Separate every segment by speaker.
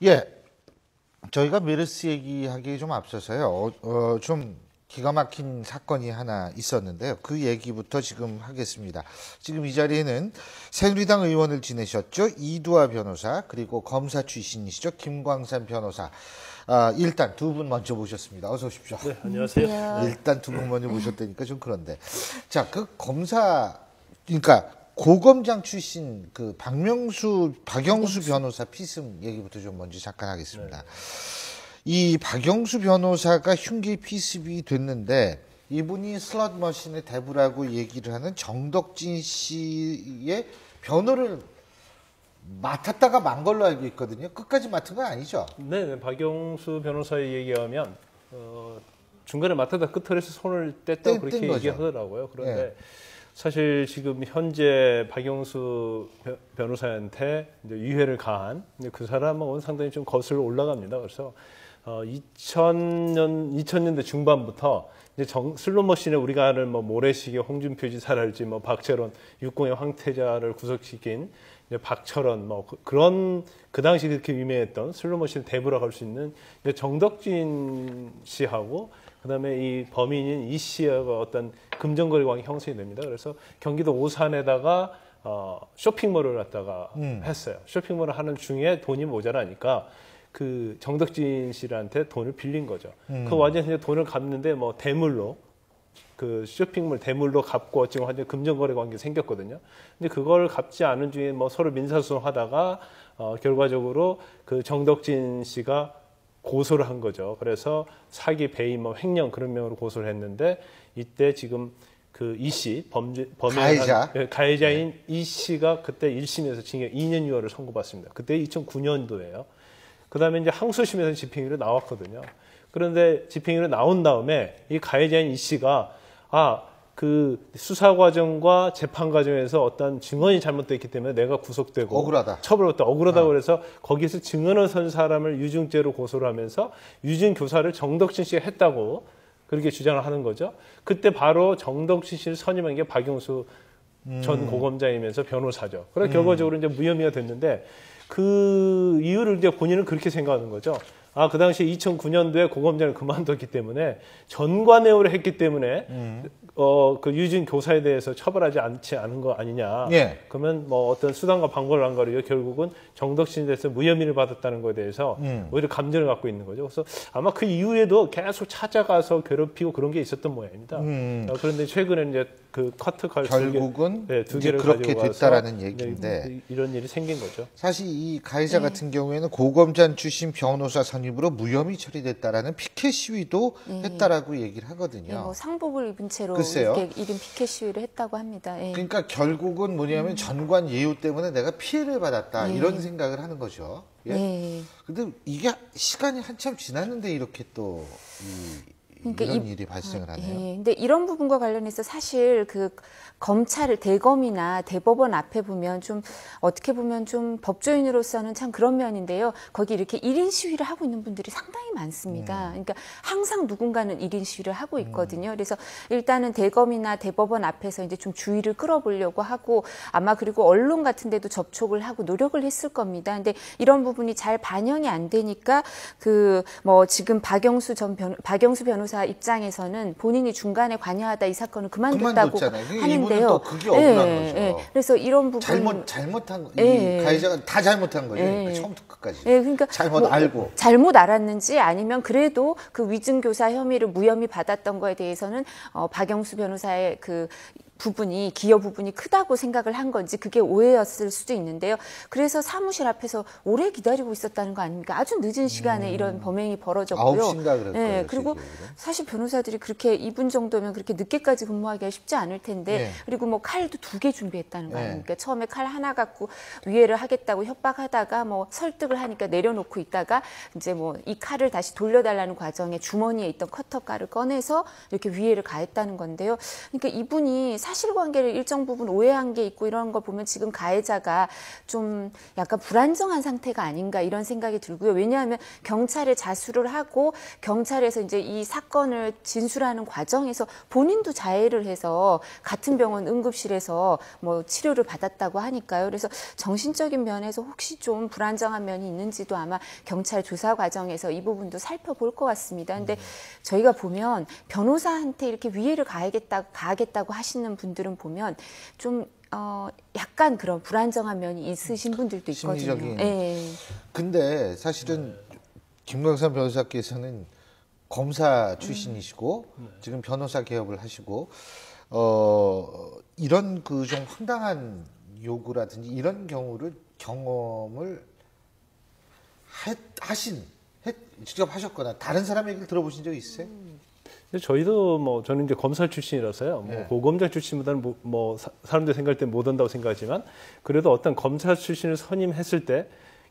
Speaker 1: 예, 저희가 메르스 얘기하기 좀 앞서서요. 좀 기가 막힌 사건이 하나 있었는데요. 그 얘기부터 지금 하겠습니다. 지금 이 자리에는 새누리당 의원을 지내셨죠. 이두화 변호사, 그리고 검사 출신이시죠. 김광산 변호사. 일단 두 분 먼저 모셨습니다. 어서 오십시오.
Speaker 2: 네, 안녕하세요.
Speaker 1: 일단 두 분 먼저 모셨다니까 좀 그런데. 자, 그 검사, 그러니까 고검장 출신 그 박경수 변호사 피습 얘기부터 좀 먼저 잠깐 하겠습니다.
Speaker 2: 네.
Speaker 1: 이 박경수 변호사가 흉기 피습이 됐는데 이분이 슬롯 머신의 대부라고 얘기를 하는 정덕진 씨의 변호를 맡았다가 만 걸로 알고 있거든요. 끝까지 맡은 건 아니죠?
Speaker 2: 네, 박경수 변호사의 얘기하면 중간에 맡아다 끝을에서 손을 뗐다고 그렇게 얘기하더라고요. 그런데
Speaker 1: 네.
Speaker 2: 사실 지금 현재 박경수 변호사한테 이제 유해를 가한 그 사람은 상당히 좀 거슬러 올라갑니다. 그래서 2000년대 중반부터 이제 슬롯머신에 우리가 아는 뭐 모래시계, 홍준표 지사랄지 뭐 박철원, 육공의 황태자를 구속시킨 이제 박철원 뭐 그런 그 당시 그렇게 유명했던 슬롯머신 대부라고 할 수 있는 이제 정덕진 씨하고 그다음에 이 범인인 이 씨하고 어떤 금전거래 관계 형성이 됩니다. 그래서 경기도 오산에다가 쇼핑몰을 갖다가 했어요. 쇼핑몰을 하는 중에 돈이 모자라니까 그 정덕진 씨한테 돈을 빌린 거죠. 그 와중에 돈을 갚는데 뭐 대물로 그 쇼핑몰 대물로 갚고 지금 완전 금전거래 관계 생겼거든요. 근데 그걸 갚지 않은 중에 뭐 서로 민사소송하다가 결과적으로 그 정덕진 씨가 고소를 한 거죠. 그래서 사기, 배임, 뭐 횡령 그런 명으로 고소를 했는데 이때 지금 그 이 씨 가해자인 이 씨가 그때 1심에서 징역 2년 6월을 선고받습니다. 그때 2009년도예요. 그다음에 이제 항소심에서 집행유예로 나왔거든요. 그런데 집행유예로 나온 다음에 이 가해자인 이 씨가 그 수사 과정과 재판 과정에서 어떤 증언이 잘못됐기 때문에 내가 구속되고
Speaker 1: 억울하다.
Speaker 2: 처벌받다 억울하다고 그래서 거기서 증언을 선 사람을 유증죄로 고소를 하면서 유증 교사를 정덕진 씨가 했다고 그렇게 주장을 하는 거죠. 그때 바로 정덕진 씨를 선임한 게 박경수 전 고검장이면서 변호사죠. 그래서 결과적으로 이제 무혐의가 됐는데 그 이유를 이제 본인은 그렇게 생각하는 거죠. 그 당시에 2009년도에 고검장을 그만뒀기 때문에 전관예우를 했기 때문에 그 유진 교사에 대해서 처벌하지 않은 거 아니냐.
Speaker 1: 예.
Speaker 2: 그러면 뭐 어떤 수단과 방법을 안 가리고 결국은 정덕진에 대해서 무혐의를 받았다는 것에 대해서 오히려 감정을 갖고 있는 거죠. 그래서 아마 그 이후에도 계속 찾아가서 괴롭히고 그런 게 있었던 모양입니다. 그런데 최근에 이제 그 커트칼
Speaker 1: 결국은
Speaker 2: 두 개를
Speaker 1: 그렇게
Speaker 2: 가지고
Speaker 1: 됐다라는 얘기인데
Speaker 2: 이런 일이 생긴 거죠.
Speaker 1: 사실 이 가해자 같은 경우에는 고검장 출신 변호사 선임으로 무혐의 처리됐다라는 피켓 시위도 했다라고 얘기를 하거든요.
Speaker 3: 뭐 상복을 입은 채로
Speaker 1: 글쎄요.
Speaker 3: 이렇게 이른 피켓 시위를 했다고 합니다.
Speaker 1: 그러니까 결국은 뭐냐면 전관 예우 때문에 내가 피해를 받았다 이런 생각을 하는 거죠. 예. 근데 이게 시간이 한참 지났는데 이렇게 또
Speaker 3: 그러니까
Speaker 1: 이런 일이 발생을 하네요.
Speaker 3: 근데 이런 부분과 관련해서 사실 그 검찰을 대검이나 대법원 앞에 보면 좀 어떻게 보면 좀 법조인으로서는 참 그런 면인데요. 거기 이렇게 1인 시위를 하고 있는 분들이 상당히 많습니다. 그러니까 항상 누군가는 1인 시위를 하고 있거든요. 그래서 일단은 대검이나 대법원 앞에서 이제 좀 주의를 끌어보려고 하고 아마 그리고 언론 같은 데도 접촉을 하고 노력을 했을 겁니다. 근데 이런 부분이 잘 반영이 안 되니까 그 뭐 지금 박경수 변호사 입장에서는 본인이 중간에 관여하다 이 사건을 그만뒀다고 하는데요.
Speaker 1: 또 그게 억울한 거죠.
Speaker 3: 그래서 이런 부분
Speaker 1: 잘못한 이 가해자가 다 잘못한 거죠. 그러니까 처음부터 끝까지.
Speaker 3: 그러니까
Speaker 1: 알고
Speaker 3: 잘못 알았는지 아니면 그래도 그 위증교사 혐의를 무혐의 받았던 거에 대해서는 박경수 변호사의 그 부분이 기여 부분이 크다고 생각을 한 건지 그게 오해였을 수도 있는데요. 그래서 사무실 앞에서 오래 기다리고 있었다는 거 아닙니까? 아주 늦은 시간에 이런 범행이 벌어졌고요.
Speaker 1: 9시인가 그랬고요.
Speaker 3: 그리고 사실 변호사들이 그렇게 이분 정도면 그렇게 늦게까지 근무하기가 쉽지 않을 텐데 그리고 뭐 칼도 2개 준비했다는 거 아닙니까? 처음에 칼 하나 갖고 위해를 하겠다고 협박하다가 뭐 설득을 하니까 내려놓고 있다가 이제 뭐 이 칼을 다시 돌려달라는 과정에 주머니에 있던 커터칼을 꺼내서 이렇게 위해를 가했다는 건데요. 그러니까 이분이 사실관계를 일정 부분 오해한 게 있고 이런 거 보면 지금 가해자가 좀 약간 불안정한 상태가 아닌가 이런 생각이 들고요. 왜냐하면 경찰에 자수를 하고 경찰에서 이제 이 사건을 진술하는 과정에서 본인도 자해를 해서 같은 병원 응급실에서 뭐 치료를 받았다고 하니까요. 그래서 정신적인 면에서 혹시 좀 불안정한 면이 있는지도 아마 경찰 조사 과정에서 이 부분도 살펴볼 것 같습니다. 근데 저희가 보면 변호사한테 이렇게 위해를 가하겠다고 하시는 분들은 보면 좀 약간 그런 불안정한 면이 있으신 분들도 있거든요.
Speaker 1: 심리적인.
Speaker 3: 예.
Speaker 1: 근데 사실은 김광삼 변호사께서는 검사 출신이시고 지금 변호사 개업을 하시고 이런 그 좀 황당한 요구라든지 이런 경험을 직접 하셨거나 다른 사람 얘기를 들어보신 적 있어요?
Speaker 2: 근데 저희도 저는 이제 검사 출신이라서요.
Speaker 1: 네.
Speaker 2: 고검장 출신보다는 사람들 생각할 때 못 한다고 생각하지만 그래도 어떤 검사 출신을 선임했을 때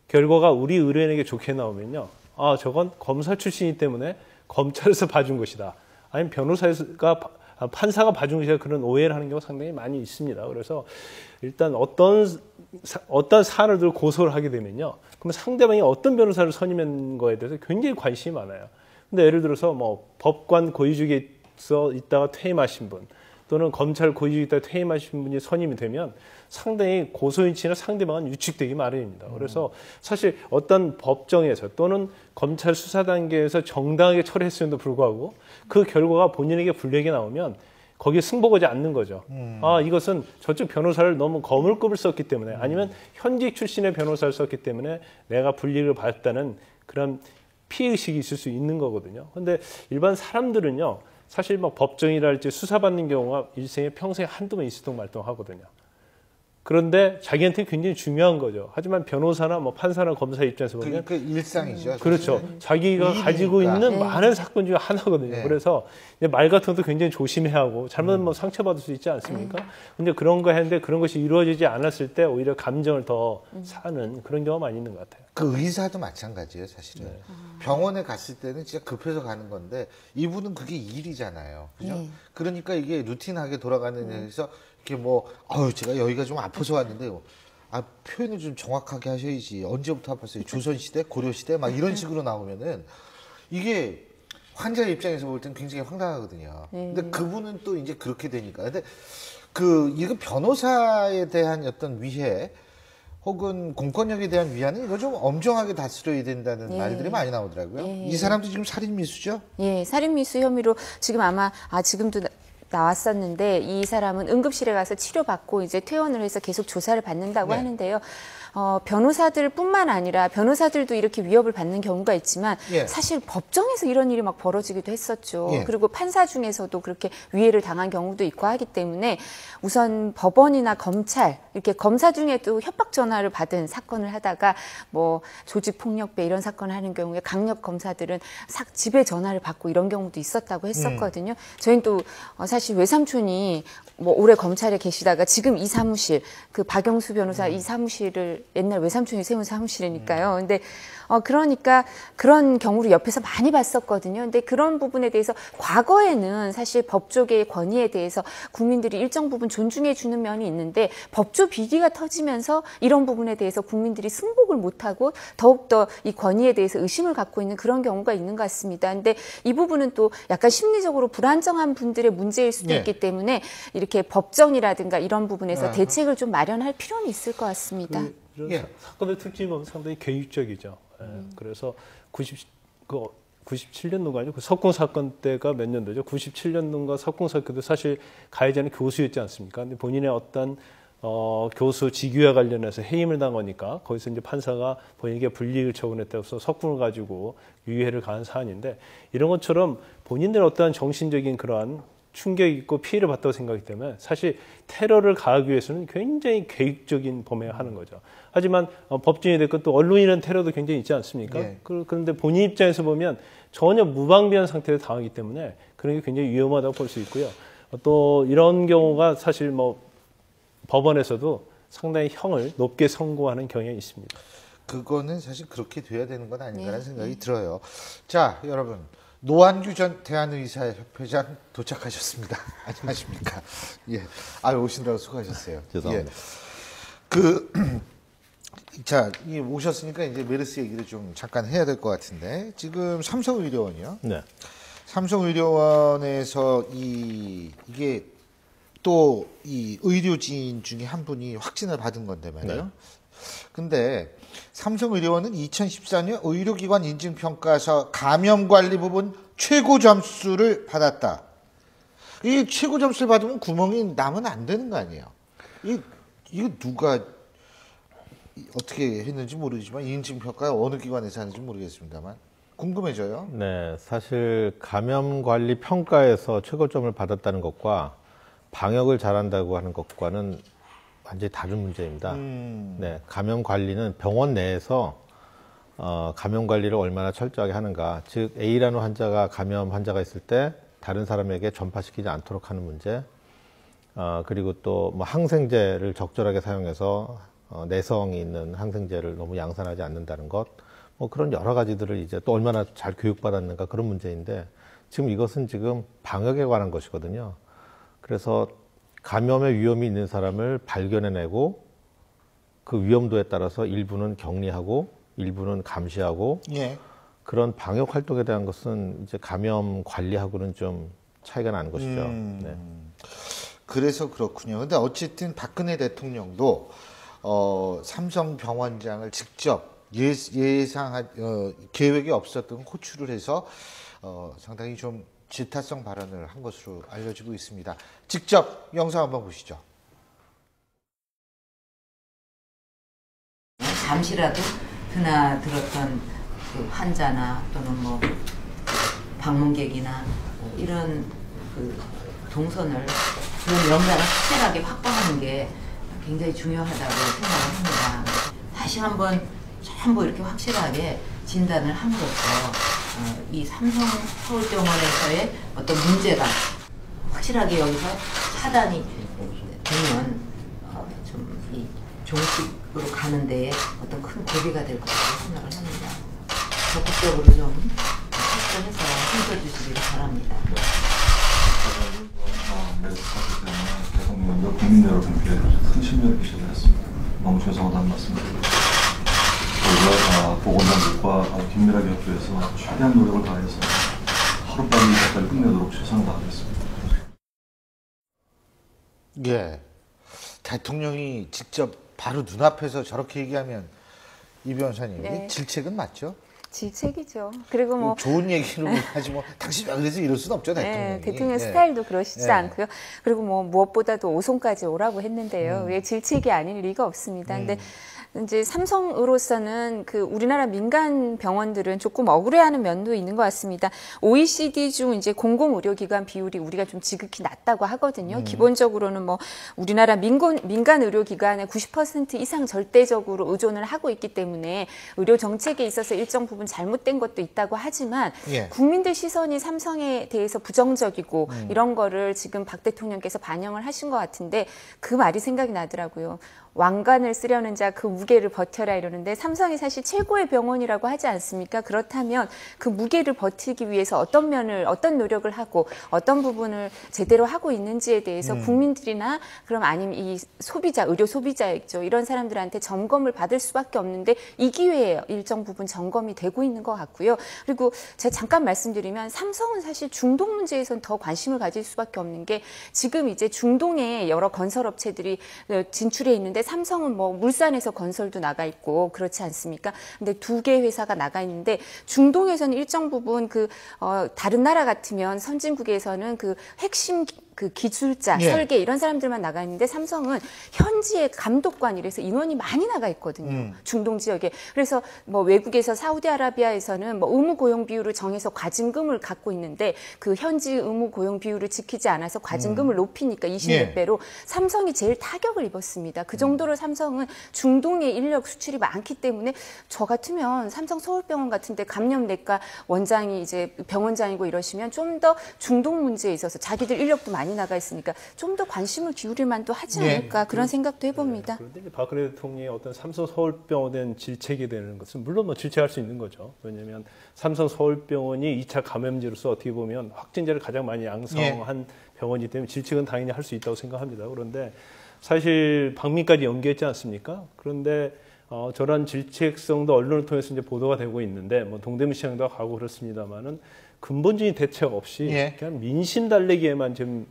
Speaker 2: 결과가 우리 의뢰인에게 좋게 나오면요. 아, 저건 검사 출신이기 때문에 검찰에서 봐준 것이다. 아니면 판사가 봐준 것이다. 그런 오해를 하는 경우가 상당히 많이 있습니다. 그래서 일단 어떤 사안을 들고 고소를 하게 되면요. 그럼 상대방이 어떤 변호사를 선임한 거에 대해서 굉장히 관심이 많아요. 근데 예를 들어서 법관 고위직에서 있다가 퇴임하신 분 또는 검찰 고위직에 있다가 퇴임하신 분이 선임이 되면 상당히 고소인치나 상대방은 유축되기 마련입니다. 그래서 사실 어떤 법정에서 또는 검찰 수사 단계에서 정당하게 처리했음에도 불구하고 그 결과가 본인에게 불리하게 나오면 거기에 승복하지 않는 거죠. 아, 이것은 저쪽 변호사를 너무 거물급을 썼기 때문에 아니면 현직 출신의 변호사를 썼기 때문에 내가 불이익을 받았다는 그런 피해의식이 있을 수 있는 거거든요. 근데 일반 사람들은요, 사실 법정이랄지 수사받는 경우가 일생에 평생에 한두 번 있을동 말동 하거든요. 그런데 자기한테 굉장히 중요한 거죠. 하지만 변호사나 판사나 검사 입장에서 보면
Speaker 1: 그 일상이죠.
Speaker 2: 그렇죠. 자기가
Speaker 1: 일이니까.
Speaker 2: 가지고 있는
Speaker 3: 네.
Speaker 2: 많은 사건 중에 하나거든요.
Speaker 1: 네.
Speaker 2: 그래서 말 같은 것도 굉장히 조심해야 하고 잘못하면 상처받을 수 있지 않습니까? 근데 그런 거 했는데 그런 것이 이루어지지 않았을 때 오히려 감정을 더 사는 그런 경우가 많이 있는 것 같아요.
Speaker 1: 그 의사도 마찬가지예요, 사실은.
Speaker 2: 네.
Speaker 1: 병원에 갔을 때는 진짜 급해서 가는 건데 이분은 그게 일이잖아요. 그죠? 그러니까 이게 루틴하게 돌아가는 데서 이렇게 제가 여기가 좀 아파서 왔는데요. 표현을 좀 정확하게 하셔야지. 언제부터 아팠어요? 조선시대? 고려시대? 막 이런 식으로 나오면은 이게 환자 입장에서 볼 때는 굉장히 황당하거든요. 근데 그분은 또 이제 그렇게 되니까. 근데 이거 변호사에 대한 어떤 위해 혹은 공권력에 대한 위안은 이거 좀 엄정하게 다스려야 된다는 말들이 많이 나오더라고요. 이 사람도 지금 살인 미수죠?
Speaker 3: 예, 살인 미수 혐의로 지금 지금도 나왔었는데 이 사람은 응급실에 가서 치료받고 이제 퇴원을 해서 계속 조사를 받는다고 하는데요. 변호사들뿐만 아니라 변호사들도 이렇게 위협을 받는 경우가 있지만 사실 법정에서 이런 일이 막 벌어지기도 했었죠. 그리고 판사 중에서도 그렇게 위해를 당한 경우도 있고 하기 때문에 우선 법원이나 검찰 이렇게 검사 중에도 협박 전화를 받은 사건을 하다가 조직폭력배 이런 사건을 하는 경우에 강력 검사들은 집에 전화를 받고 이런 경우도 있었다고 했었거든요. 저희는 또 사실 외삼촌이 오래 검찰에 계시다가 지금 이 사무실 그 박영수 변호사 이 사무실을 옛날 외삼촌이 세운 사무실이니까요. 근데 그러니까 그런 경우를 옆에서 많이 봤었거든요. 근데 그런 부분에 대해서 과거에는 사실 법조계의 권위에 대해서 국민들이 일정 부분 존중해 주는 면이 있는데 법조 비리가 터지면서 이런 부분에 대해서 국민들이 승복을 못하고 더욱더 이 권위에 대해서 의심을 갖고 있는 그런 경우가 있는 것 같습니다. 근데 이 부분은 또 약간 심리적으로 불안정한 분들의 문제일 수도 있기 때문에 이렇게 법정이라든가 이런 부분에서 대책을 좀 마련할 필요는 있을 것 같습니다.
Speaker 2: 이런 사건의 특징이 보면 상당히 계획적이죠. 그래서 97년도가 아니고 그 석궁 사건 때가 몇 년도죠? 97년도인가 석궁 사건 때 사실 가해자는 교수였지 않습니까? 근데 본인의 어떤 교수 직위와 관련해서 해임을 당하니까 거기서 이제 판사가 본인에게 불이익을 처분했다고 해서 석궁을 가지고 유해를 가한 사안인데 이런 것처럼 본인들의 어떠한 정신적인 그러한 충격이 있고 피해를 봤다고 생각하기 때문에 사실 테러를 가하기 위해서는 굉장히 계획적인 범행을 하는 거죠. 하지만 법정이 됐고 또 언론이라는 테러도 굉장히 있지 않습니까? 그런데 본인 입장에서 보면 전혀 무방비한 상태로 당하기 때문에 그런 게 굉장히 위험하다고 볼 수 있고요. 또 이런 경우가 사실 법원에서도 상당히 형을 높게 선고하는 경향이 있습니다.
Speaker 1: 그거는 사실 그렇게 돼야 되는 건 아닌가라는 생각이 들어요. 자, 여러분. 노한규 전 대한의사협회장 도착하셨습니다. 안녕하십니까? 예. 오신다고 수고하셨어요.
Speaker 4: 죄송합니다.
Speaker 1: 예. 자, 오셨으니까 이제 메르스 얘기를 좀 잠깐 해야 될 것 같은데, 지금 삼성의료원이요.
Speaker 4: 네.
Speaker 1: 삼성의료원에서 이게 또 이 의료진 중에 한 분이 확진을 받은 건데 말이에요.
Speaker 4: 네.
Speaker 1: 근데 삼성의료원은 2014년 의료기관 인증평가서 감염관리 부분 최고 점수를 받았다. 이 최고 점수를 받으면 구멍이 나면 안 되는 거 아니에요? 이거 누가 어떻게 했는지 모르지만 인증평가 어느 기관에서 하는지 모르겠습니다만 궁금해져요.
Speaker 4: 네, 사실 감염관리 평가에서 최고점을 받았다는 것과 방역을 잘한다고 하는 것과는 완전히 다른 문제입니다. 네, 감염관리는 병원 내에서 감염관리를 얼마나 철저하게 하는가, 즉 A라는 환자가 감염 환자가 있을 때 다른 사람에게 전파시키지 않도록 하는 문제, 그리고 또 뭐 항생제를 적절하게 사용해서 내성이 있는 항생제를 너무 양산하지 않는다는 것, 뭐 그런 여러 가지들을 이제 또 얼마나 잘 교육받았는가 그런 문제인데, 지금 이것은 지금 방역에 관한 것이거든요. 그래서 감염의 위험이 있는 사람을 발견해내고 그 위험도에 따라서 일부는 격리하고 일부는 감시하고,
Speaker 1: 예.
Speaker 4: 그런 방역 활동에 대한 것은 이제 감염 관리하고는 좀 차이가 나는 것이죠. 네.
Speaker 1: 그래서 그렇군요. 근데 어쨌든 박근혜 대통령도 삼성병원장을 직접 계획이 없었던 호출을 해서 상당히 좀 질타성 발언을 한 것으로 알려지고 있습니다. 직접 영상 한번 보시죠.
Speaker 5: 잠시라도 드나들었던 그 환자나 또는 뭐 방문객이나 이런 그 동선을, 그런 영상을 확실하게 확보하는 게 굉장히 중요하다고 생각을 합니다. 다시 한번 전부 이렇게 확실하게 진단을 함으로써 이 삼성 서울병원에서의 어떤 문제가 확실하게 여기서 차단이 되면 좀 이 종식으로 가는 데에 어떤 큰 고비가 될 거라고 생각을 합니다. 적극적으로 좀 협조해서 힘써주시길 바랍니다.
Speaker 6: 메르스 사태 때문에 대통령과 국민 여러분께 큰 심려를 기대했습니다. 너무 죄송하다는 말씀드립니다. 저희가 보건당국과 긴밀하게 협조해서 최대한 노력을 다해서 하루빨리 작가를 끝내도록 최선을 다하겠습니다.
Speaker 1: 예. 대통령이 직접 바로 눈앞에서 저렇게 얘기하면 이 변호사님,
Speaker 3: 네.
Speaker 1: 질책은 맞죠?
Speaker 3: 질책이죠. 그리고 뭐
Speaker 1: 좋은 얘기로 하지 뭐 당신 왜 그래서 이럴 수는 없죠, 대통령이.
Speaker 3: 네, 대통령
Speaker 1: 예.
Speaker 3: 스타일도 그러시지
Speaker 1: 예.
Speaker 3: 않고요. 그리고 뭐 무엇보다도 오송까지 오라고 했는데요. 왜 질책이 아닐 리가 없습니다. 근데 이제 삼성으로서는 그 우리나라 민간 병원들은 조금 억울해하는 면도 있는 것 같습니다. OECD 중 이제 공공의료기관 비율이 우리가 좀 지극히 낮다고 하거든요. 기본적으로는 뭐 우리나라 민간 의료기관의 90% 이상 절대적으로 의존을 하고 있기 때문에 의료 정책에 있어서 일정 부분 잘못된 것도 있다고 하지만
Speaker 1: 예.
Speaker 3: 국민들 시선이 삼성에 대해서 부정적이고 이런 거를 지금 박 대통령께서 반영을 하신 것 같은데 그 말이 생각이 나더라고요. 왕관을 쓰려는 자 그 무게를 버텨라 이러는데 삼성이 사실 최고의 병원이라고 하지 않습니까? 그렇다면 그 무게를 버티기 위해서 어떤 면을, 어떤 노력을 하고 어떤 부분을 제대로 하고 있는지에 대해서 국민들이나 그럼 아니면 이 소비자, 의료 소비자였죠. 이런 사람들한테 점검을 받을 수밖에 없는데 이 기회에 일정 부분 점검이 되고 있는 것 같고요. 그리고 제가 잠깐 말씀드리면 삼성은 사실 중동 문제에선 더 관심을 가질 수밖에 없는 게 지금 이제 중동에 여러 건설업체들이 진출해 있는데 삼성은 뭐 물산에서 건설도 나가 있고 그렇지 않습니까? 근데 두 개 회사가 나가 있는데 중동에서는 일정 부분 다른 나라 같으면 선진국에서는 그 핵심 그 기술자,
Speaker 1: 예.
Speaker 3: 설계 이런 사람들만 나가 있는데 삼성은 현지의 감독관 이래서 인원이 많이 나가 있거든요. 중동 지역에. 그래서 뭐 외국에서 사우디아라비아에서는 뭐 의무 고용 비율을 정해서 과징금을 갖고 있는데 그 현지 의무 고용 비율을 지키지 않아서 과징금을 높이니까 26배로 삼성이 제일 타격을 입었습니다. 그 정도로 삼성은 중동의 인력 수출이 많기 때문에 저 같으면 삼성 서울병원 같은데 감염내과 원장이 이제 병원장이고 이러시면 좀 더 중동 문제에 있어서 자기들 인력도 많이 많이 나가 있으니까 좀 더 관심을 기울일 만도 하지
Speaker 1: 예.
Speaker 3: 않을까 그런 생각도 해봅니다.
Speaker 2: 그런데 이제 박근혜 대통령이 어떤 삼성 서울병원에 질책이 되는 것은 물론 뭐 질책할 수 있는 거죠. 왜냐하면 삼성 서울병원이 2차 감염지로서 어떻게 보면 확진자를 가장 많이 양성한 병원이기 때문에 질책은 당연히 할 수 있다고 생각합니다. 그런데 사실 방민까지 연기했지 않습니까? 그런데 저런 질책성도 언론을 통해서 이제 보도가 되고 있는데 뭐 동대문 시장도 가고 그렇습니다만은 근본적인 대책 없이 그냥 민심 달래기에만 지금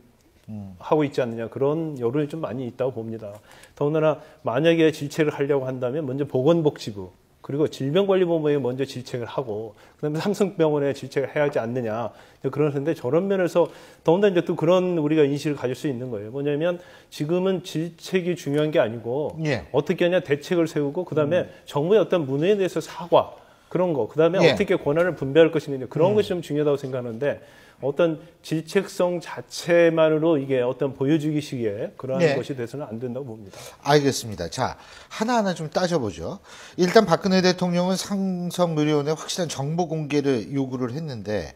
Speaker 2: 하고 있지 않느냐 그런 여론이 좀 많이 있다고 봅니다. 더군다나 만약에 질책을 하려고 한다면 먼저 보건복지부 그리고 질병관리본부에 먼저 질책을 하고 그다음에 삼성병원에 질책을 해야 하지 않느냐 그러는데 저런 면에서 더군다나 이제 또 그런 우리가 인식을 가질 수 있는 거예요. 뭐냐면 지금은 질책이 중요한 게 아니고 어떻게 하냐 대책을 세우고 그다음에 정부의 어떤 문제에 대해서 사과 그런 거 그다음에 어떻게 권한을 분배할 것인가 그런 것이 좀 중요하다고 생각하는데 어떤 질책성 자체만으로 이게 어떤 보여주기식의 그러한 것이 돼서는 안 된다고 봅니다.
Speaker 1: 알겠습니다. 자, 하나하나 좀 따져보죠. 일단 박근혜 대통령은 삼성의료원에 확실한 정보 공개를 요구를 했는데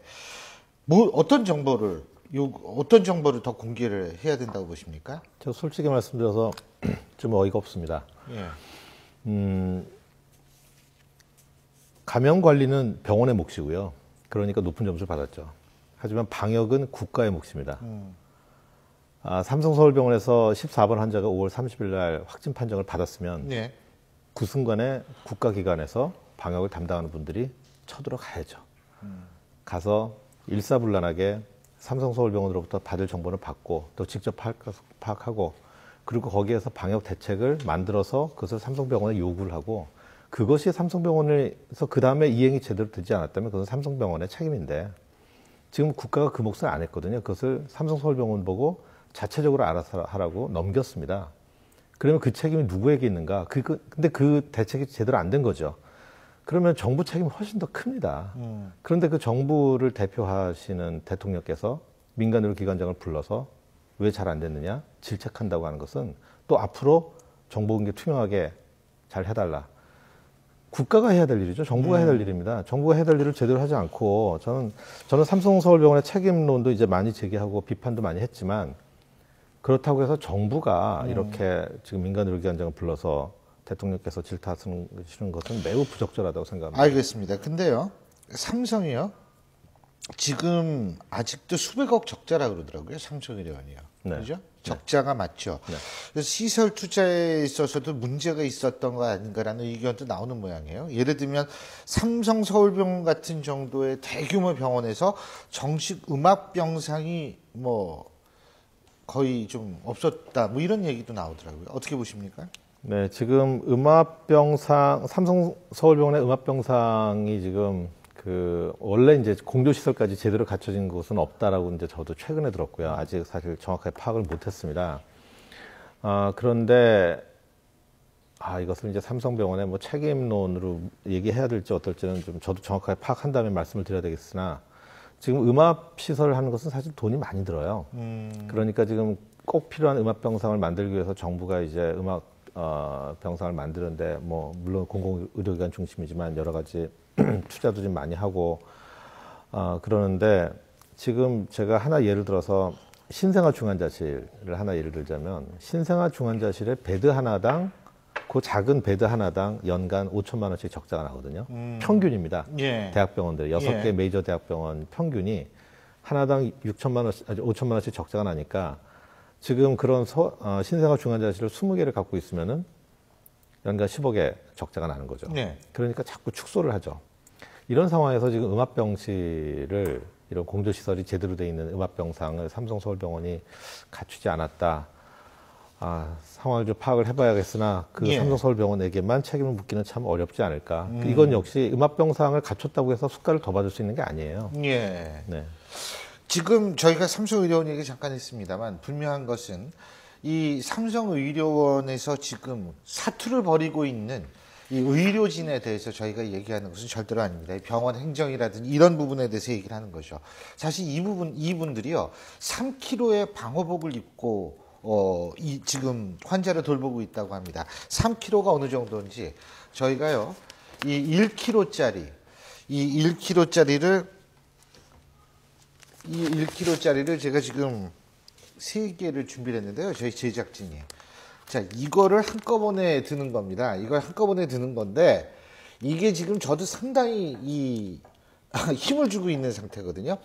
Speaker 1: 어떤 정보를 더 공개를 해야 된다고 보십니까?
Speaker 4: 저 솔직히 말씀드려서 좀 어이가 없습니다. 감염 관리는 병원의 몫이고요. 그러니까 높은 점수를 받았죠. 하지만 방역은 국가의 몫입니다. 삼성서울병원에서 14번 환자가 5월 30일 날 확진 판정을 받았으면 그 순간에 국가기관에서 방역을 담당하는 분들이 쳐들어가야죠. 가서 일사불란하게 삼성서울병원으로부터 받을 정보를 받고 또 직접 파악하고 그리고 거기에서 방역 대책을 만들어서 그것을 삼성병원에 요구를 하고 그것이 삼성병원에서 그 다음에 이행이 제대로 되지 않았다면 그건 삼성병원의 책임인데 지금 국가가 그 몫을 안 했거든요. 그것을 삼성서울병원 보고 자체적으로 알아서 하라고 넘겼습니다. 그러면 그 책임이 누구에게 있는가? 근데 그 대책이 제대로 안 된 거죠. 그러면 정부 책임이 훨씬 더 큽니다. 그런데 그 정부를 대표하시는 대통령께서 민간의료기관장을 불러서 왜 잘 안 됐느냐? 질책한다고 하는 것은 또 앞으로 정보 공개 투명하게 잘 해달라. 국가가 해야 될 일이죠. 정부가 해야 될 일입니다. 정부가 해야 될 일을 제대로 하지 않고 저는 삼성서울병원의 책임론도 이제 많이 제기하고 비판도 많이 했지만 그렇다고 해서 정부가 이렇게 지금 민간의료기관장을 불러서 대통령께서 질타하시는 것은 매우 부적절하다고 생각합니다.
Speaker 1: 알겠습니다. 근데요, 삼성이요, 지금 아직도 수백억 적자라 그러더라고요. 삼성의료원이요. 그죠? 적자가 맞죠. 그래서 시설 투자에 있어서도 문제가 있었던 거 아닌가라는 의견도 나오는 모양이에요. 예를 들면 삼성서울병원 같은 정도의 대규모 병원에서 정식 음압병상이 뭐 거의 좀 없었다. 뭐 이런 얘기도 나오더라고요. 어떻게 보십니까?
Speaker 4: 네, 지금 삼성서울병원의 음압병상이 지금 원래 이제 공조시설까지 제대로 갖춰진 곳은 없다라고 이제 저도 최근에 들었고요. 아직 사실 정확하게 파악을 못했습니다. 그런데, 이것을 이제 삼성병원의 뭐 책임론으로 얘기해야 될지 어떨지는 좀 저도 정확하게 파악한 다음에 말씀을 드려야 되겠으나, 지금 음압시설을 하는 것은 사실 돈이 많이 들어요. 그러니까 지금 꼭 필요한 음압병상을 만들기 위해서 정부가 이제 병상을 만드는데, 뭐, 물론 공공의료기관 중심이지만 여러 가지 투자도 좀 많이 하고 그러는데 지금 제가 하나 예를 들어서 신생아 중환자실을 하나 예를 들자면 신생아 중환자실의 베드 하나당 그 작은 베드 하나당 연간 5천만 원씩 적자가 나거든요. 평균입니다. 대학병원들 6개 메이저 대학병원 평균이 하나당 5천만 원씩 적자가 나니까 지금 그런 신생아 중환자실을 20개를 갖고 있으면은 연간 10억의 적자가 나는 거죠. 그러니까 자꾸 축소를 하죠. 이런 상황에서 지금 음압병실을 이런 공조시설이 제대로 돼 있는 음압병상을 삼성서울병원이 갖추지 않았다. 상황을 좀 파악을 해봐야겠으나 삼성서울병원에게만 책임을 묻기는 참 어렵지 않을까. 이건 역시 음압병상을 갖췄다고 해서 수가를 더 받을 수 있는 게 아니에요. 네.
Speaker 1: 지금 저희가 삼성의료원 얘기 잠깐 했습니다만 분명한 것은 이 삼성의료원에서 지금 사투를 벌이고 있는 이 의료진에 대해서 저희가 얘기하는 것은 절대로 아닙니다. 병원 행정이라든지 이런 부분에 대해서 얘기를 하는 거죠. 사실 이분들이요, 3kg의 방호복을 입고 지금 환자를 돌보고 있다고 합니다. 3kg가 어느 정도인지 저희가요, 이 1kg짜리를 제가 지금 세 개를 준비를 했는데요. 저희 제작진이. 자, 이거를 한꺼번에 드는 겁니다. 이걸 한꺼번에 드는 건데 이게 지금 저도 상당히 힘을 주고 있는 상태거든요.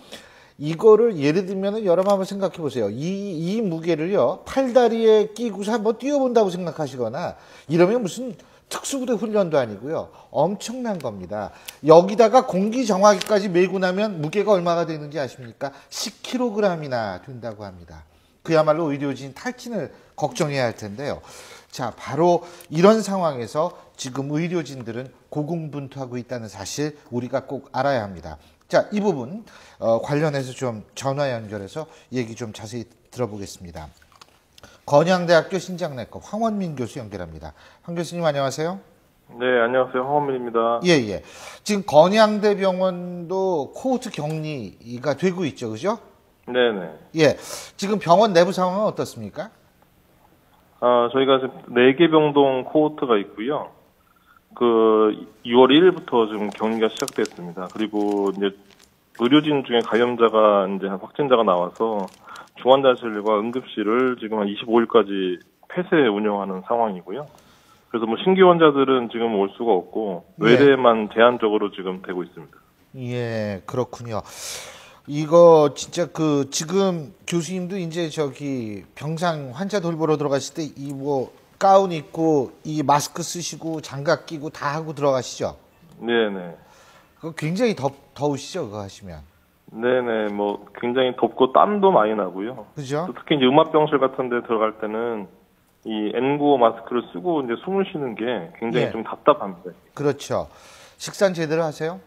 Speaker 1: 이거를 예를 들면 여러분 한번 생각해 보세요. 이 무게를요, 팔다리에 끼고서 한번 뛰어본다고 생각하시거나 이러면 무슨 특수부대 훈련도 아니고요. 엄청난 겁니다. 여기다가 공기 정화기까지 메고 나면 무게가 얼마가 되는지 아십니까? 10kg이나 된다고 합니다. 그야말로 의료진 탈진을 걱정해야 할 텐데요. 자, 바로 이런 상황에서 지금 의료진들은 고군분투하고 있다는 사실 우리가 꼭 알아야 합니다. 자, 이 부분 관련해서 좀 전화 연결해서 얘기 좀 자세히 들어보겠습니다. 건양대학교 신장내과 황원민 교수 연결합니다. 황 교수님 안녕하세요.
Speaker 7: 네, 안녕하세요. 황원민입니다.
Speaker 1: 예, 예. 지금 건양대병원도 코호트 격리가 되고 있죠, 그죠?
Speaker 7: 네네.
Speaker 1: 예. 지금 병원 내부 상황은 어떻습니까?
Speaker 7: 저희가 지금 4개 병동 코호트가 있고요. 6월 1일부터 지금 격리가 시작됐습니다. 그리고 이제 의료진 중에 감염자가 이제 확진자가 나와서 중환자실과 응급실을 지금 한 25일까지 폐쇄 운영하는 상황이고요. 그래서 뭐 신규 환자들은 지금 올 수가 없고 외래만 제한적으로 지금 되고 있습니다.
Speaker 1: 예, 그렇군요. 이거 진짜 지금 교수님도 이제 병상 환자 돌보러 들어가실 때 이 뭐 가운 입고 이 마스크 쓰시고 장갑 끼고 다 하고 들어가시죠?
Speaker 7: 네네.
Speaker 1: 그거 굉장히 더우시죠, 그거 하시면?
Speaker 7: 네네, 뭐 굉장히 덥고 땀도 많이 나고요.
Speaker 1: 그죠?
Speaker 7: 또 특히 이제 음압병실 같은 데 들어갈 때는 이 N95 마스크를 쓰고 이제 숨을 쉬는 게 굉장히
Speaker 1: 예.
Speaker 7: 좀 답답합니다.
Speaker 1: 그렇죠. 식사는 제대로 하세요?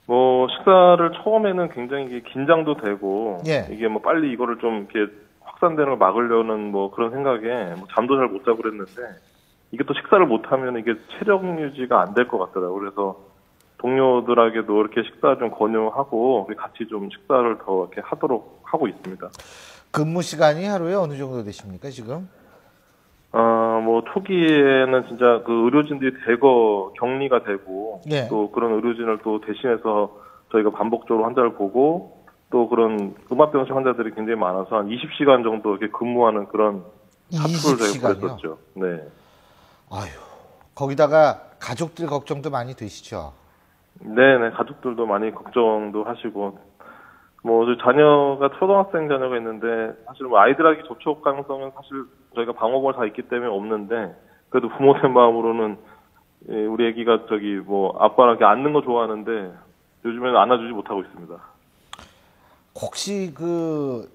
Speaker 7: 뭐 식사를 처음에는 굉장히 이게 긴장도 되고
Speaker 1: 예.
Speaker 7: 이게 뭐 빨리 이거를 좀 이렇게 확산되는 걸 막으려는 뭐 그런 생각에 뭐 잠도 잘 못 자고 그랬는데 이게 또 식사를 못 하면 이게 체력 유지가 안 될 것 같더라고요. 그래서 동료들에게도 이렇게 식사 좀 권유하고 같이 좀 식사를 더 이렇게 하도록 하고 있습니다.
Speaker 1: 근무 시간이 하루에 어느 정도 되십니까, 지금?
Speaker 7: 뭐 초기에는 진짜 의료진들이 대거 격리가 되고
Speaker 1: 예.
Speaker 7: 또 그런 의료진을 또 대신해서 저희가 반복적으로 환자를 보고 또 그런 음압병실 환자들이 굉장히 많아서 한 20시간 정도 이렇게 근무하는 그런 사투를 저희가
Speaker 1: 20시간이요?
Speaker 7: 벌였었죠. 네.
Speaker 1: 아유, 거기다가 가족들 걱정도 많이 되시죠?
Speaker 7: 네네, 가족들도 많이 걱정도 하시고, 뭐, 자녀가, 초등학생 자녀가 있는데, 사실 뭐 아이들에게 접촉 가능성은 사실 저희가 방어복을 다 있기 때문에 없는데, 그래도 부모된 마음으로는, 우리 애기가 아빠랑 이렇게 안는 거 좋아하는데, 요즘에는 안아주지 못하고 있습니다.
Speaker 1: 혹시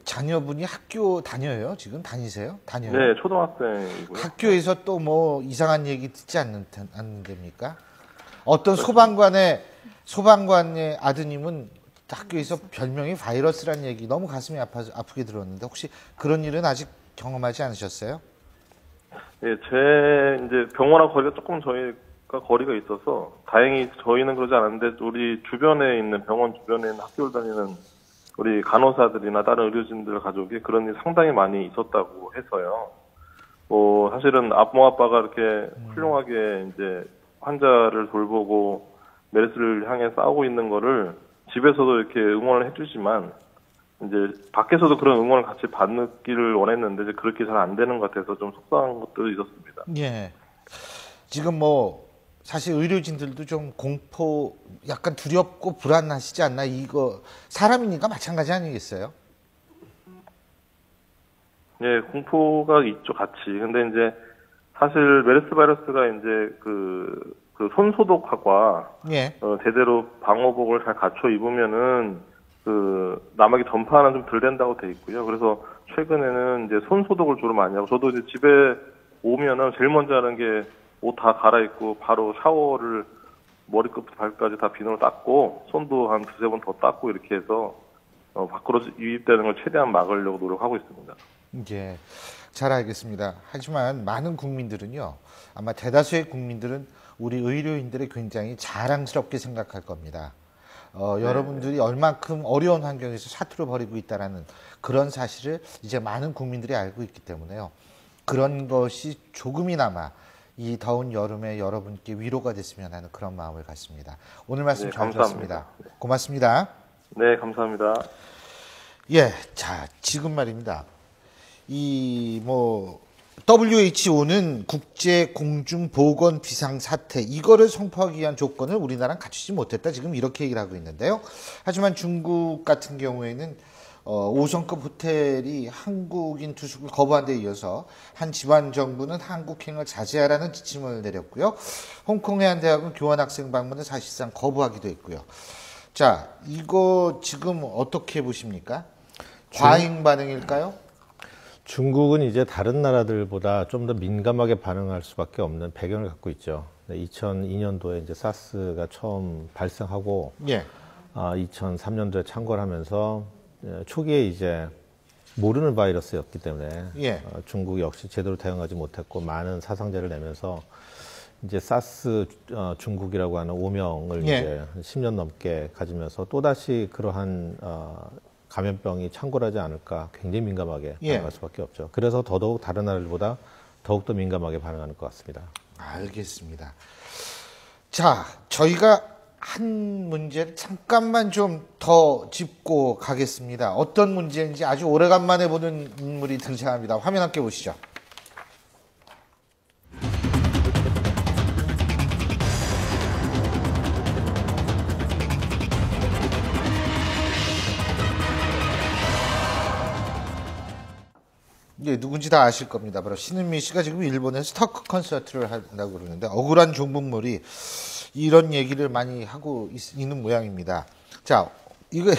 Speaker 1: 자녀분이 학교 다녀요? 지금 다니세요? 다녀요?
Speaker 7: 네, 초등학생이고요.
Speaker 1: 학교에서 또 뭐 이상한 얘기 듣지 않는답니까? 어떤 소방관의 아드님은 학교에서 별명이 바이러스라는 얘기 너무 가슴이 아프게 들었는데 혹시 그런 일은 아직 경험하지 않으셨어요?
Speaker 7: 네, 이제 병원하고 거리가 조금 저희가 거리가 있어서 다행히 저희는 그러지 않았는데 우리 주변에 있는 병원 주변에 있는 학교를 다니는 우리 간호사들이나 다른 의료진들 가족이 그런 일이 상당히 많이 있었다고 해서요. 뭐 사실은 아빠가 이렇게 훌륭하게 이제 환자를 돌보고 메르스를 향해 싸우고 있는 거를 집에서도 이렇게 응원을 해주지만 이제 밖에서도 그런 응원을 같이 받기를 원했는데 이제 그렇게 잘 안 되는 것 같아서 좀 속상한 것도 있었습니다.
Speaker 1: 예. 지금 뭐 사실 의료진들도 좀 공포, 약간 두렵고 불안하시지 않나? 이거 사람이니까 마찬가지 아니겠어요?
Speaker 7: 예, 공포가 있죠, 같이. 근데 이제 사실 메르스 바이러스가 이제 손 소독과
Speaker 1: 예.
Speaker 7: 제대로 방호복을 잘 갖춰 입으면은 남에게 전파는 좀 덜 된다고 돼 있고요. 그래서 최근에는 이제 손 소독을 주로 많이 하고 저도 이제 집에 오면은 제일 먼저 하는 게 옷 다 갈아입고 바로 샤워를 머리끝부터 발끝까지 다 비누로 닦고 손도 한 두세 번 더 닦고 이렇게 해서 밖으로 유입되는 걸 최대한 막으려고 노력하고 있습니다.
Speaker 1: 예, 잘 알겠습니다. 하지만 많은 국민들은요, 아마 대다수의 국민들은 우리 의료인들을 굉장히 자랑스럽게 생각할 겁니다. 여러분들이 얼만큼 어려운 환경에서 사투를 벌이고 있다는 그런 사실을 이제 많은 국민들이 알고 있기 때문에요. 그런 것이 조금이나마 이 더운 여름에 여러분께 위로가 됐으면 하는 그런 마음을 갖습니다. 오늘 말씀 잘 들었습니다.
Speaker 7: 네.
Speaker 1: 고맙습니다.
Speaker 7: 네, 감사합니다.
Speaker 1: 예, 자, 지금 말입니다. WHO는 국제 공중 보건 비상 사태 이거를 선포하기 위한 조건을 우리나라는 갖추지 못했다. 지금 이렇게 얘기를 하고 있는데요. 하지만 중국 같은 경우에는 5성급 호텔이 한국인 투숙을 거부한 데 이어서 한 지방 정부는 한국행을 자제하라는 지침을 내렸고요. 홍콩 해안대학은 교환학생 방문을 사실상 거부하기도 했고요. 자, 이거 지금 어떻게 보십니까? 과잉 반응일까요?
Speaker 4: 중국은 이제 다른 나라들보다 좀 더 민감하게 반응할 수밖에 없는 배경을 갖고 있죠. 2002년도에 이제 사스가 처음 발생하고,
Speaker 1: 예.
Speaker 4: 2003년도에 창궐 하면서 초기에 이제 모르는 바이러스였기 때문에
Speaker 1: 예.
Speaker 4: 중국 역시 제대로 대응하지 못했고 많은 사상자를 내면서 이제 사스 중국이라고 하는 오명을
Speaker 1: 예.
Speaker 4: 이제 10년 넘게 가지면서 또다시 그러한 감염병이 창궐하지 않을까 굉장히 민감하게
Speaker 1: 예.
Speaker 4: 반응할 수밖에 없죠. 그래서 더더욱 다른 나라들보다 더욱더 민감하게 반응하는 것 같습니다.
Speaker 1: 알겠습니다. 자, 저희가 한 문제를 잠깐만 좀 더 짚고 가겠습니다. 어떤 문제인지 아주 오래간만에 보는 인물이 등장합니다. 화면 함께 보시죠. 예, 누군지 다 아실 겁니다. 바로 신은미 씨가 지금 일본에서 토크 콘서트를 한다고 그러는데 억울한 종북물이 이런 얘기를 많이 하고 있는 모양입니다. 자, 이거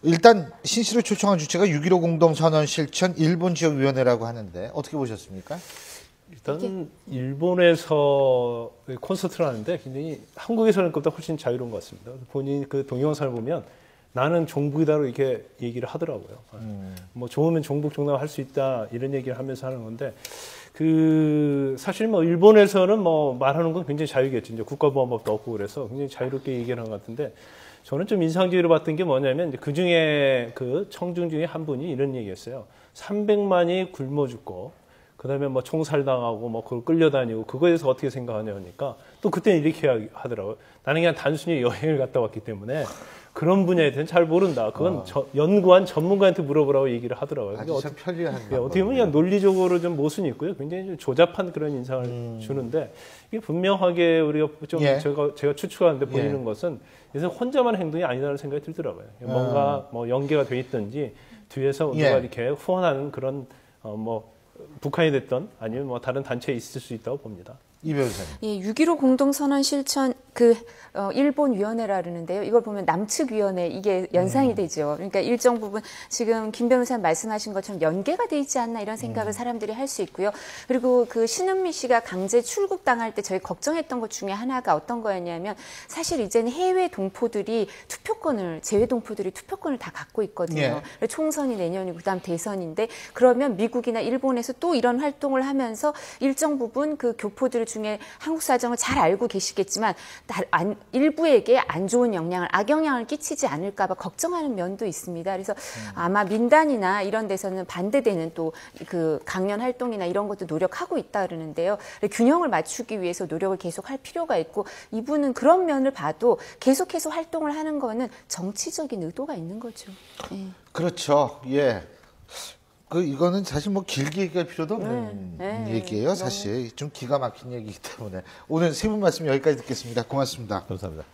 Speaker 1: 일단 신 씨를 초청한 주체가 6.15 공동선언 실천 일본지역위원회라고 하는데 어떻게 보셨습니까?
Speaker 2: 일단 일본에서 콘서트를 하는데 굉장히 한국에서는 것보다 훨씬 자유로운 것 같습니다. 본인 그 동영상을 보면 나는 종북이다로 이렇게 얘기를 하더라고요. 뭐 좋으면 종북 종남 할 수 있다 이런 얘기를 하면서 하는 건데 사실 뭐 일본에서는 뭐 말하는 건 굉장히 자유겠죠. 이제 국가보안법도 없고 그래서 굉장히 자유롭게 얘기를 하는 것 같은데 저는 좀 인상적으로 봤던 게 뭐냐면 그 중에 그 청중 중에 한 분이 이런 얘기했어요. 300만이 굶어 죽고 그다음에 뭐 총살당하고 뭐 그걸 끌려다니고 그거에 대해서 어떻게 생각하냐니까 또 그때는 이렇게 하더라고요. 나는 그냥 단순히 여행을 갔다 왔기 때문에 그런 분야에 대해서는 잘 모른다. 그건 연구한 전문가한테 물어보라고 얘기를 하더라고요.
Speaker 1: 아주 참 편리한
Speaker 2: 어떻게 보면 그냥 논리적으로 좀 모순이 있고요. 굉장히 좀 조잡한 그런 인상을 주는데 이게 분명하게 우리가 좀
Speaker 1: 예.
Speaker 2: 제가 추측하는데 보이는
Speaker 1: 예.
Speaker 2: 것은 그래서 혼자만 행동이 아니라는 생각이 들더라고요. 뭔가 뭐 연계가 돼 있든지 뒤에서
Speaker 1: 예.
Speaker 2: 누가 이렇게 후원하는 그런 뭐 북한이 됐던 아니면 뭐 다른 단체에 있을 수 있다고 봅니다.
Speaker 1: 이 변호사님.
Speaker 3: 예, 6.15 공동선언 실천 일본 위원회라 그러는데요. 이걸 보면 남측 위원회 이게 연상이 되죠. 그러니까 일정 부분 지금 김 변호사님 말씀하신 것처럼 연계가 돼 있지 않나 이런 생각을 사람들이 할 수 있고요. 그리고 그 신은미 씨가 강제 출국 당할 때 저희 걱정했던 것 중에 하나가 어떤 거였냐면 사실 이제는 해외 동포들이 재외 동포들이 투표권을 다 갖고 있거든요.
Speaker 1: 예.
Speaker 3: 총선이 내년이고 그다음 대선인데 그러면 미국이나 일본에서 또 이런 활동을 하면서 일정 부분 그 교포들 중에 한국 사정을 잘 알고 계시겠지만 일부에게 안 좋은 영향을 악영향을 끼치지 않을까 봐 걱정하는 면도 있습니다. 그래서 아마 민단이나 이런 데서는 반대되는 또 그 강연 활동이나 이런 것도 노력하고 있다 그러는데요. 균형을 맞추기 위해서 노력을 계속할 필요가 있고 이분은 그런 면을 봐도 계속해서 활동을 하는 거는 정치적인 의도가 있는 거죠. 예.
Speaker 1: 그렇죠. 예. 이거는 사실 뭐 길게 얘기할 필요도 없는 얘기예요. 사실 좀 기가 막힌 얘기이기 때문에 오늘 세 분 말씀 여기까지 듣겠습니다. 고맙습니다.
Speaker 4: 감사합니다.